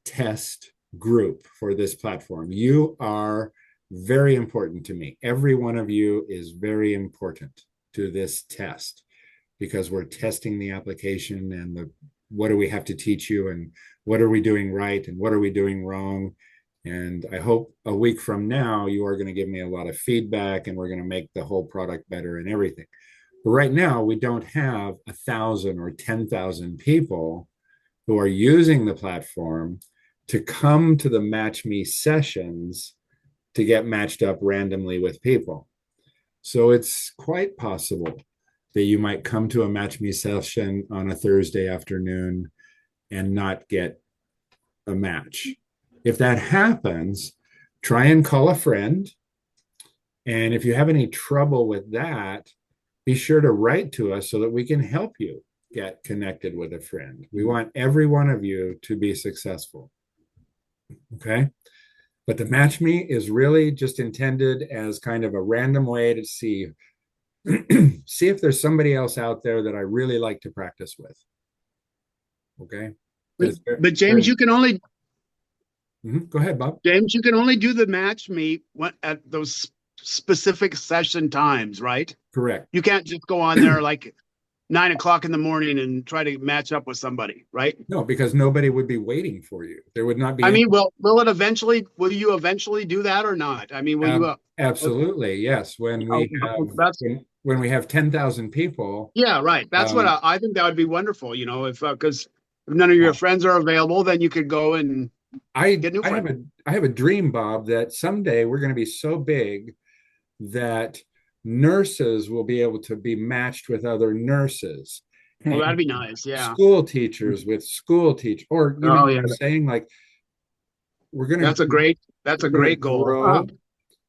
test group for this platform. You are very important to me. Every one of you is very important to this test because we're testing the application and what do we have to teach you and what are we doing right and what are we doing wrong. And I hope a week from now, you are going to give me a lot of feedback and we're going to make the whole product better and everything. But right now, we don't have 1,000 or 10,000 people who are using the platform to come to the Match Me sessions to get matched up randomly with people. So it's quite possible that you might come to a Match Me session on a Thursday afternoon and not get a match. If that happens, try and call a friend. And if you have any trouble with that, be sure to write to us so that we can help you get connected with a friend. We want every one of you to be successful. Okay? But the Match Me is really just intended as kind of a random way to see if there's somebody else out there that I really like to practice with. Okay? But James, you can only go ahead, Bob. James, you can only do the match me at those specific session times, right? Correct. You can't just go on there like 9 o'clock in the morning and try to match up with somebody, right? No, because nobody would be waiting for you. There would not be. I mean, will you eventually do that or not? I mean, will you? Absolutely, yes. When we have 10,000 people. Yeah, right. That's what I think that would be wonderful. You know, if because if none of your friends are available, then you could go and get new friends. I have a dream, Bob, that someday we're going to be so big that nurses will be able to be matched with other nurses. Well, that'd be nice. Yeah. School teachers with school teachers, or you know what I'm saying? Like we're going to. That's a great goal.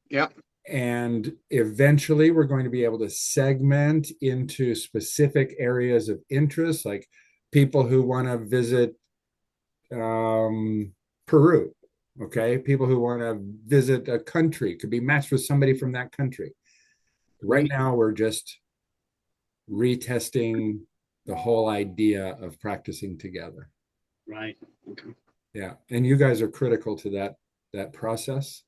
Yeah. And eventually we're going to be able to segment into specific areas of interest, like people who want to visit Peru. Okay. People who want to visit a country could be matched with somebody from that country. Right now, we're just retesting the whole idea of practicing together. Right. Okay. Yeah. And you guys are critical to that process.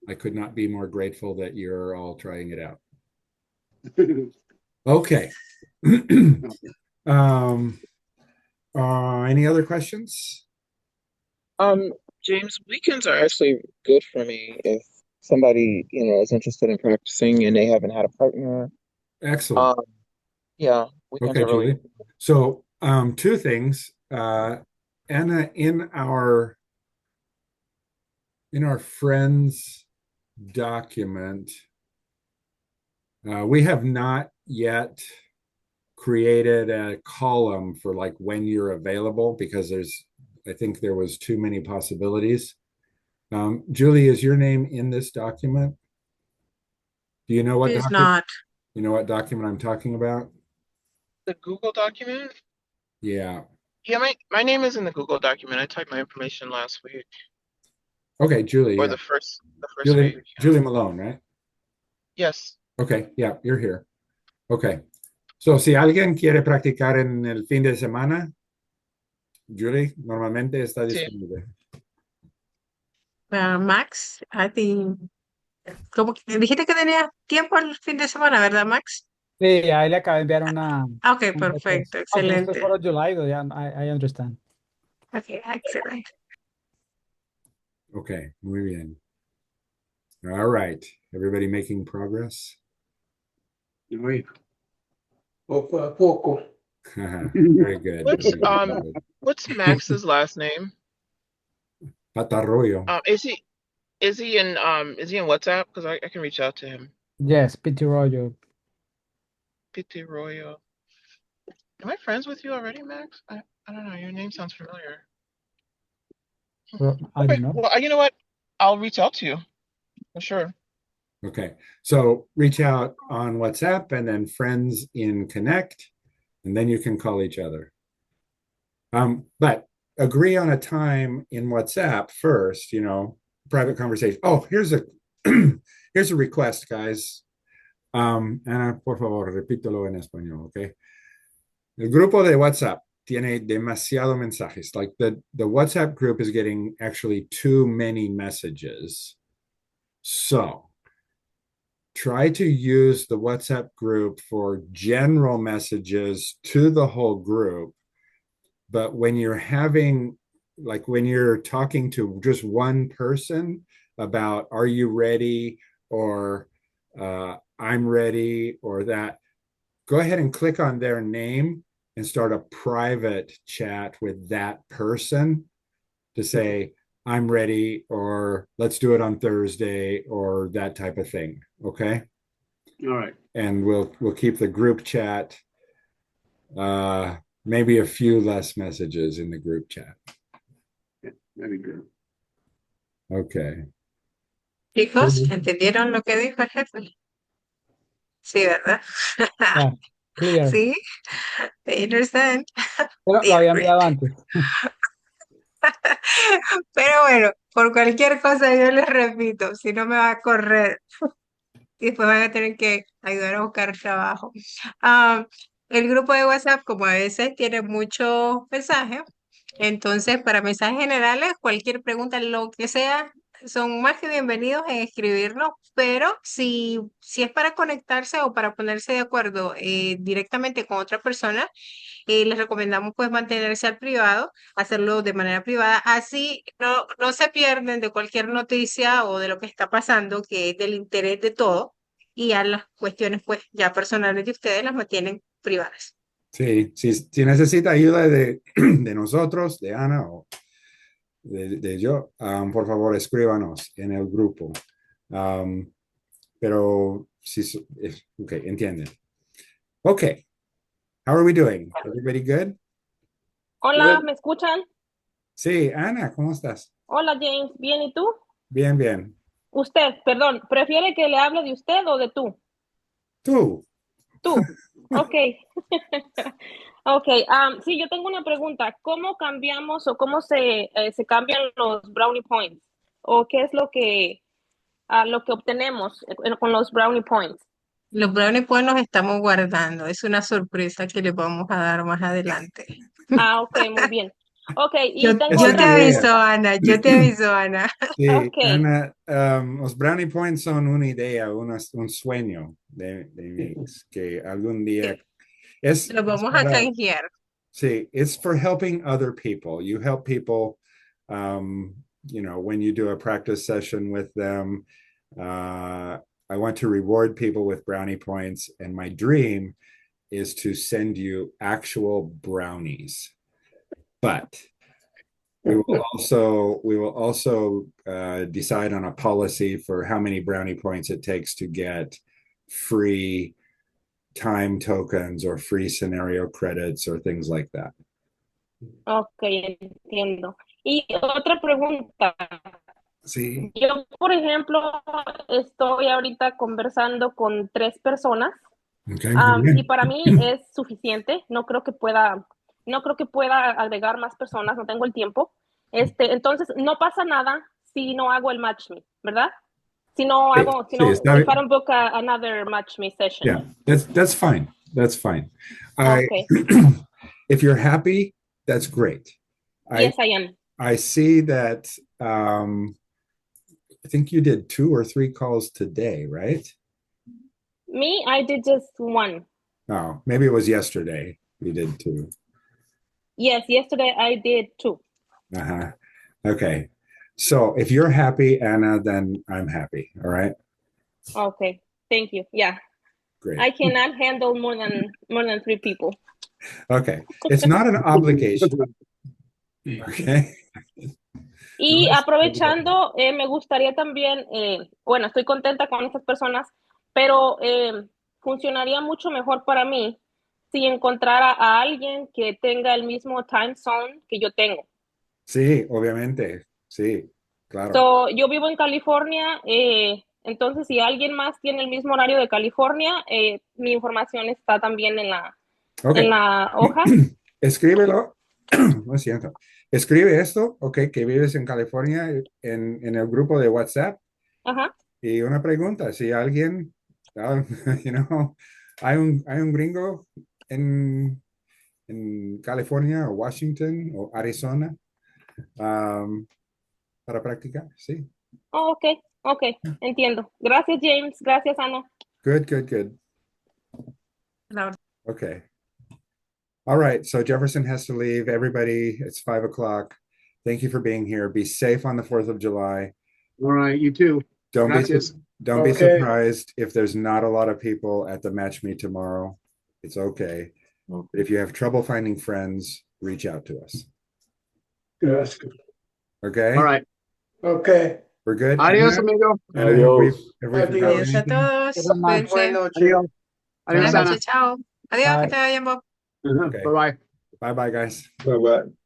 I could not be more grateful that you're all trying it out. Okay. Any other questions? James, weekends are actually good for me if somebody, is interested in practicing and they haven't had a partner. Excellent. Yeah, weekends are really Julie. So, 2 things. Anna, in our friends document, we have not yet created a column for like when you're available because I think there was too many possibilities. Julie, is your name in this document? Do you know what It's not. You know what document I'm talking about? The Google document? Yeah. Yeah, my name is in the Google document. I typed my information last week. Okay, Julie. Or yeah. the first Julie, week. Julie Malone, right? Yes. Okay, yeah, you're here. Okay. So, si alguien quiere practicar en el fin de semana, Julie normalmente está disponible. Max, I think, como que dijiste que tenías tiempo el fin de semana, ¿verdad, Max? Sí, ahí le acabo de enviar Ok, un request. perfecto, Aunque esto es excelente. for July, yeah, I understand. Ok, excelente. Okay, muy bien. All right. Everybody making progress? Muy Poco a poco. Very good. What's Very good. Very good. what's Max's last name? Patarroyo. Is he in WhatsApp? Because I can reach out to him. Yes, Pity Royo. Pete Royo. Am I friends with you already, Max? I don't know. Your name sounds familiar. I Okay. don't know. Well, you know what? I'll reach out to you for sure. Okay. So reach out on WhatsApp and then friends in Connect, and then you can call each other. But agree on a time in WhatsApp first, private conversation. Oh, here's a here's a request, guys. Ana, por favor, repítelo en español, okay? El grupo de WhatsApp tiene demasiado mensajes. Like the WhatsApp group is getting actually too many messages. So try to use the WhatsApp group for general messages to the whole group. But when you're when you're talking to just one person about, are you ready? Or I'm ready, or that, go ahead and click on their name and start a private chat with that person to say, I'm ready, or let's do it on Thursday, or that type of thing. Okay. All right. And we'll keep the group chat, maybe a few less messages in the group chat. Yeah, that'd be good. Okay. Chicos, ¿entendieron lo que dijo el jefe? Sí, ¿verdad? Yeah, clear. Sí, they understand. Pero lo Yeah, había great. enviado antes. Pero bueno, por cualquier cosa yo les repito, si no me va a correr y después van a tener que ayudar a buscar trabajo. El grupo de WhatsApp, como a veces tiene muchos mensajes, entonces para mensajes generales, cualquier pregunta, lo que sea, son más que bienvenidos en escribirnos, pero si es para conectarse o para ponerse de acuerdo directamente con otra persona, les recomendamos pues mantenerse al privado, hacerlo de manera privada, así no se pierden de cualquier noticia o de lo que está pasando, que es del interés de todo, y ya las cuestiones pues ya personales de ustedes las mantienen privadas. Sí, si necesita ayuda de nosotros, de Ana o de yo, por favor escríbanos en el grupo. Pero ok, entienden. Okay, how are we doing? Everybody good? Hola, Good. ¿me escuchan? Sí, Ana, ¿cómo estás? Hola, James, ¿bien y tú? Bien, bien. Usted, perdón, ¿prefiere que le hable de usted o de tú? Tú. Tú, ok. Ok, sí, yo tengo una pregunta. ¿Cómo cambiamos o cómo se cambian los brownie points? ¿O qué es lo que obtenemos con los brownie points? Los brownie points los estamos guardando, es una sorpresa que les vamos a dar más adelante. Ok, muy bien. Ok, Yo, y tengo yo te otra aviso, pregunta. Ana, yo te aviso, Ana. Sí, Ok, Ana, los brownie points son una idea, un sueño de mí, que algún día es Los vamos a para, canjear. see, it's for helping other people. You help people, when you do a practice session with them. I want to reward people with brownie points, and my dream is to send you actual brownies. But we will also decide on a policy for how many brownie points it takes to get free time tokens or free scenario credits or things like that. ok, entiendo. Y otra pregunta. Sí. Yo, por ejemplo, estoy ahorita conversando con 3 personas, Okay, muy bien. y para mí es suficiente. No creo que pueda agregar más personas, no tengo el tiempo. Entonces, no pasa nada si no hago el match me, ¿verdad? Sí, está If I bien. don't book another match me session. Yeah, that's fine. That's fine. Okay. If you're happy, that's great. Yes, I am. I see that. I think you did 2 or 3 calls today, right? Me, I did just one. Oh, maybe it was yesterday you did too. Yes, yesterday I did too. Uh-huh. Okay. So if you're happy, Anna, then I'm happy. All right. Okay, thank you. Yeah, Great. I cannot handle more than 3 people. Okay. It's not an obligation. Okay. Y aprovechando, me gustaría también, bueno, estoy contenta con estas personas, pero funcionaría mucho mejor para mí si encontrara a alguien que tenga el mismo time zone que yo tengo. Sí, obviamente. Sí, claro. So, yo vivo en California, entonces si alguien más tiene el mismo horario de California, mi información está también en la hoja. Escríbelo. Lo siento. Escribe esto, ok, que vives en California en el grupo de WhatsApp. Ajá. Y una pregunta, si alguien, you know, hay un gringo en California o Washington o Arizona para practicar, sí. Oh, ok, entiendo. Gracias, James. Gracias, Ana. Good. Okay. All right, so Jefferson has to leave. Everybody, it's 5 o'clock. Thank you for being here. Be safe on the 4th of July. All right, you too. Don't Gracias. be surprised if there's not a lot of people at the match meet tomorrow. It's okay. But if you have trouble finding friends, reach out to us. Yes. Okay? All right. Okay. We're good? Adios, amigo. Anna, have we forgotten Adiós a anything? todos. Buenas Cuídense. noches. Adios. Adios, Buenas Ana. noches. Chao. Adiós. Bye. Que te vaya bien, Bob. Okay. Bye-bye. Bye-bye, guys. Bye-bye.